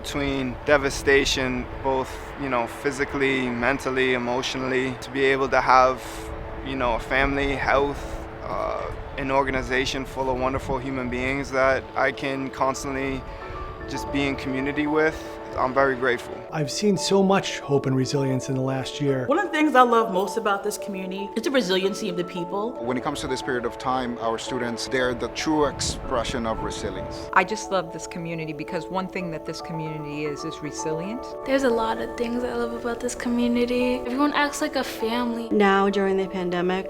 between devastation, both, physically, mentally, emotionally, to be able to have, a family, health, an organization full of wonderful human beings that I can constantly just be in community with. I'm very grateful. I've seen so much hope and resilience in the last year. One of the things I love most about this community is the resiliency of the people. When it comes to this period of time, our students, they're the true expression of resilience. I just love this community because one thing that this community is resilient. There's a lot of things I love about this community. Everyone acts like a family. Now, during the pandemic,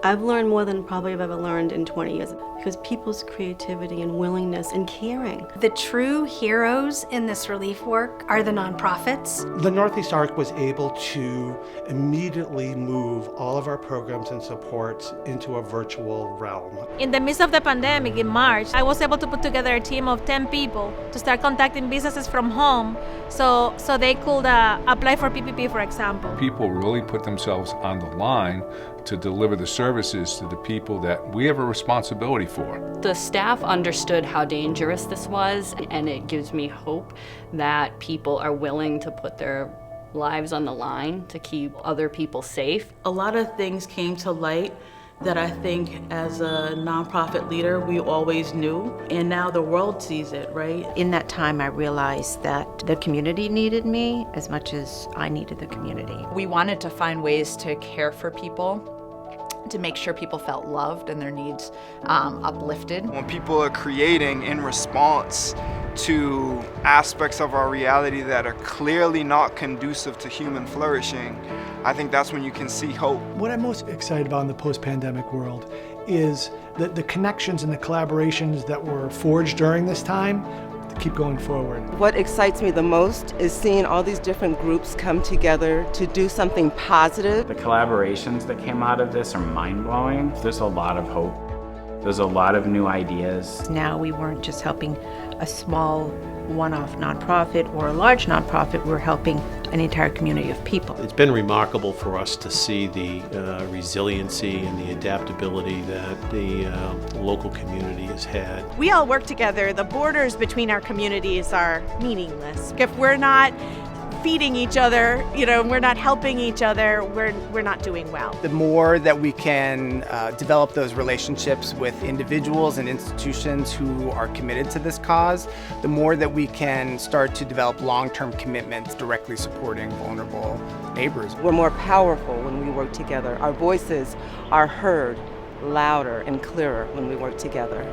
I've learned more than probably I've ever learned in 20 years because people's creativity and willingness and caring. The true heroes in this relief work are the nonprofits. The Northeast Arc was able to immediately move all of our programs and supports into a virtual realm. In the midst of the pandemic in March, I was able to put together a team of 10 people to start contacting businesses from home so they could apply for PPP, for example. People really put themselves on the line to deliver the services to the people that we have a responsibility for. The staff understood how dangerous this was, and it gives me hope that people are willing to put their lives on the line to keep other people safe. A lot of things came to light that I think as a nonprofit leader we always knew, and now the world sees it, right? In that time I realized that the community needed me as much as I needed the community. We wanted to find ways to care for people, to make sure people felt loved and their needs uplifted. When people are creating in response to aspects of our reality that are clearly not conducive to human flourishing, I think that's when you can see hope. What I'm most excited about in the post-pandemic world is the connections and the collaborations that were forged during this time to keep going forward. What excites me the most is seeing all these different groups come together to do something positive. The collaborations that came out of this are mind-blowing. There's a lot of hope. There's a lot of new ideas. Now we weren't just helping a small one-off nonprofit or a large nonprofit, we're helping an entire community of people. It's been remarkable for us to see the resiliency and the adaptability that the local community has had. We all work together. The borders between our communities are meaningless. If we're not feeding each other, we're not helping each other, we're not doing well. The more that we can develop those relationships with individuals and institutions who are committed to this cause, the more that we can start to develop long-term commitments directly supporting vulnerable neighbors. We're more powerful when we work together. Our voices are heard louder and clearer when we work together.